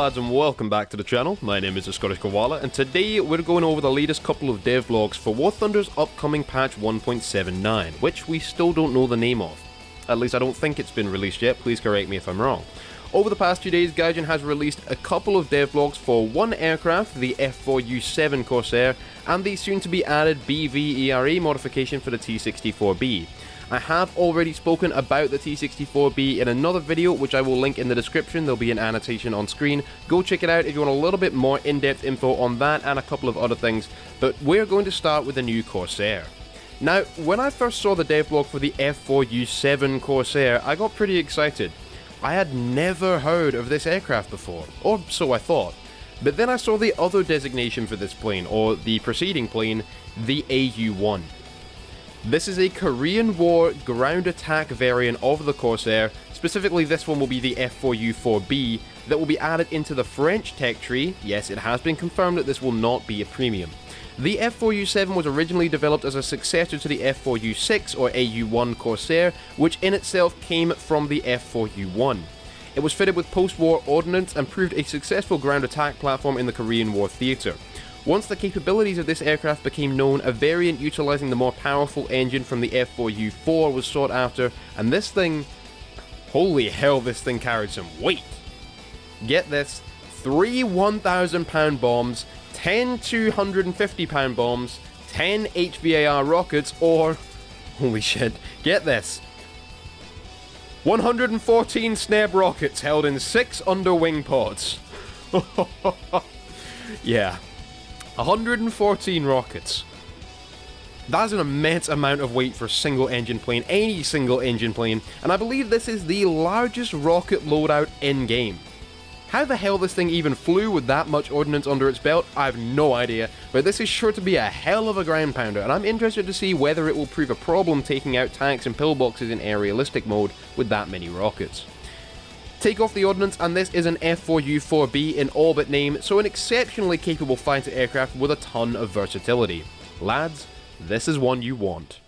lads, and welcome back to the channel. My name is the Scottish Koala, and today we're going over the latest couple of devlogs for War Thunder's upcoming patch 1.79, which we still don't know the name of. At least I don't think it's been released yet, please correct me if I'm wrong. Over the past few days, Gaijin has released a couple of devlogs for one aircraft, the F4U-7 Corsair, and the soon-to-be added BV ERA modification for the T-64B. I have already spoken about the T-64B in another video, which I will link in the description. There'll be an annotation on screen. Go check it out if you want a little bit more in-depth info on that and a couple of other things, but we're going to start with the new Corsair. Now, when I first saw the devlog for the F4U-7 Corsair, I got pretty excited. I had never heard of this aircraft before, or so I thought. But then I saw the other designation for this plane, or the preceding plane, the AU-1. This is a Korean War ground attack variant of the Corsair. Specifically, this one will be the F4U-4B that will be added into the French tech tree. Yes, it has been confirmed that this will not be a premium. The F4U-7 was originally developed as a successor to the F4U-6 or AU-1 Corsair, which in itself came from the F4U-1. It was fitted with post-war ordnance and proved a successful ground attack platform in the Korean War theatre. Once the capabilities of this aircraft became known, a variant utilising the more powerful engine from the F4U-4 was sought after, and this thing... holy hell, this thing carried some weight! Get this, 3 1,000-pound bombs, 10 250-pound bombs, 10 HVAR rockets, or... holy shit, get this, 114 Sneb rockets held in 6 underwing pods. Yeah. 114 rockets. That's an immense amount of weight for a single engine plane, any single engine plane, and I believe this is the largest rocket loadout in-game. How the hell this thing even flew with that much ordnance under its belt, I have no idea, but this is sure to be a hell of a ground pounder, and I'm interested to see whether it will prove a problem taking out tanks and pillboxes in aerialistic mode with that many rockets. Take off the ordnance, and this is an F4U-4B in all but name, so an exceptionally capable fighter aircraft with a ton of versatility. Lads, this is one you want.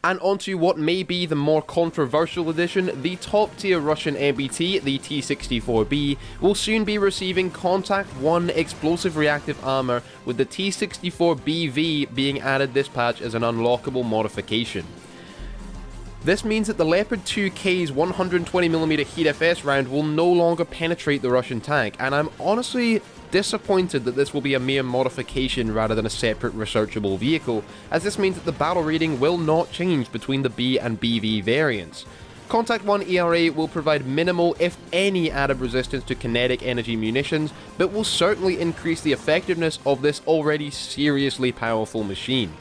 And onto what may be the more controversial addition, the top tier Russian MBT, the T-64B, will soon be receiving Contact 1 explosive reactive armor, with the T-64BV being added this patch as an unlockable modification. This means that the Leopard 2K's 120mm Heat FS round will no longer penetrate the Russian tank, and I'm honestly disappointed that this will be a mere modification rather than a separate researchable vehicle, as this means that the battle rating will not change between the B and BV variants. Contact 1 ERA will provide minimal, if any, added resistance to kinetic energy munitions, but will certainly increase the effectiveness of this already seriously powerful machine.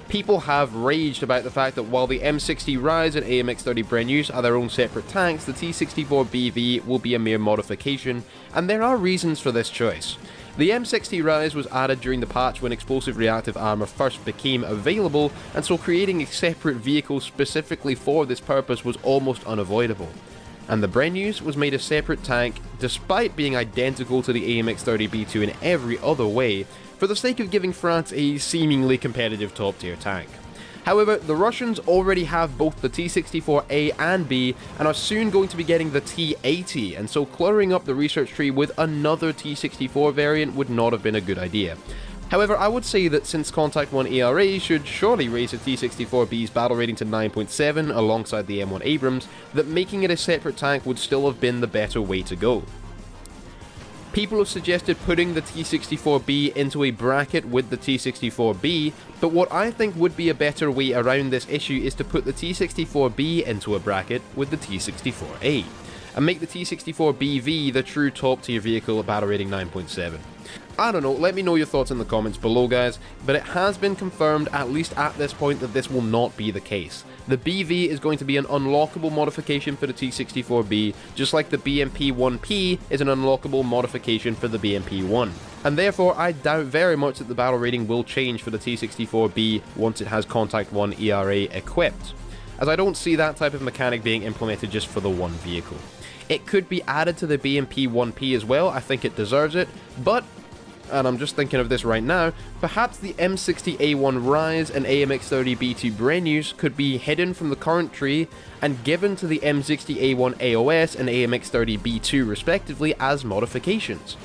People have raged about the fact that while the M60 Rise and AMX-30 Brennus are their own separate tanks, the T-64BV will be a mere modification, and there are reasons for this choice. The M60 Rise was added during the patch when explosive reactive armor first became available, and so creating a separate vehicle specifically for this purpose was almost unavoidable. And the Brennus was made a separate tank, despite being identical to the AMX-30B2 in every other way, for the sake of giving France a seemingly competitive top tier tank. However, the Russians already have both the T-64A and B, and are soon going to be getting the T-80, and so cluttering up the research tree with another T-64 variant would not have been a good idea. However, I would say that since Contact 1 ERA should surely raise the T-64B's battle rating to 9.7 alongside the M1 Abrams, that making it a separate tank would still have been the better way to go. People have suggested putting the T-64B into a bracket with the T-64B, but what I think would be a better way around this issue is to put the T-64B into a bracket with the T-64A, and make the T-64BV the true top tier vehicle at battle rating 9.7. I don't know, let me know your thoughts in the comments below guys, but it has been confirmed, at least at this point, that this will not be the case. The BV is going to be an unlockable modification for the T-64B, just like the BMP-1P is an unlockable modification for the BMP-1. And therefore, I doubt very much that the battle rating will change for the T-64B once it has Contact 1 ERA equipped, as I don't see that type of mechanic being implemented just for the one vehicle. It could be added to the BMP-1P as well, I think it deserves it, but and I'm just thinking of this right now, perhaps the M60A1 Rise and AMX30B2 Brennus could be hidden from the current tree and given to the M60A1 AOS and AMX30B2 respectively as modifications.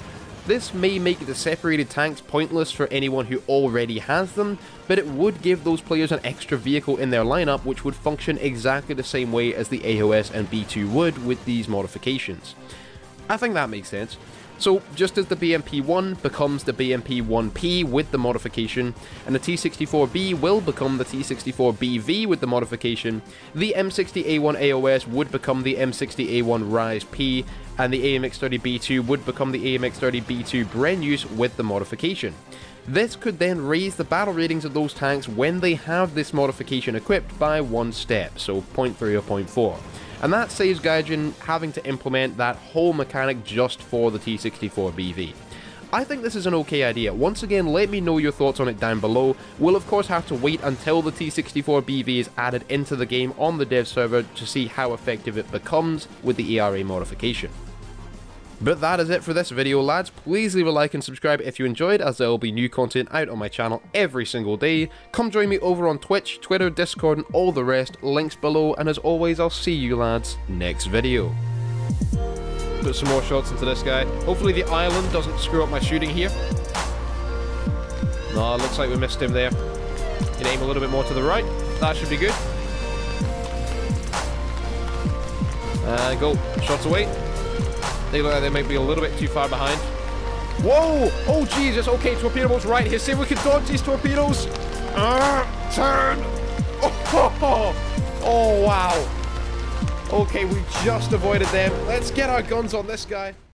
This may make the separated tanks pointless for anyone who already has them, but it would give those players an extra vehicle in their lineup which would function exactly the same way as the AOS and B2 would with these modifications. I think that makes sense. So, just as the BMP-1 becomes the BMP-1P with the modification, and the T-64B will become the T-64BV with the modification, the M60A1 AOS would become the M60A1 Rise P, and the AMX30B2 would become the AMX30B2 Brennus with the modification. This could then raise the battle ratings of those tanks when they have this modification equipped by one step, so 0.3 or 0.4. And that saves Gaijin having to implement that whole mechanic just for the T-64BV. I think this is an okay idea. Once again, let me know your thoughts on it down below. We'll of course have to wait until the T-64BV is added into the game on the dev server to see how effective it becomes with the ERA modification. But that is it for this video, lads. Please leave a like and subscribe if you enjoyed, as there will be new content out on my channel every single day. Come join me over on Twitch, Twitter, Discord, and all the rest, links below, and as always, I'll see you lads next video. Put some more shots into this guy. Hopefully the island doesn't screw up my shooting here. No, it looks like we missed him there. Can aim a little bit more to the right. That should be good. Go. Shots away. They look like they might be a little bit too far behind. Whoa! Oh, Jesus. Okay, torpedo boat's right here. See if we can dodge these torpedoes. Turn! Oh, wow. Okay, we just avoided them. Let's get our guns on this guy.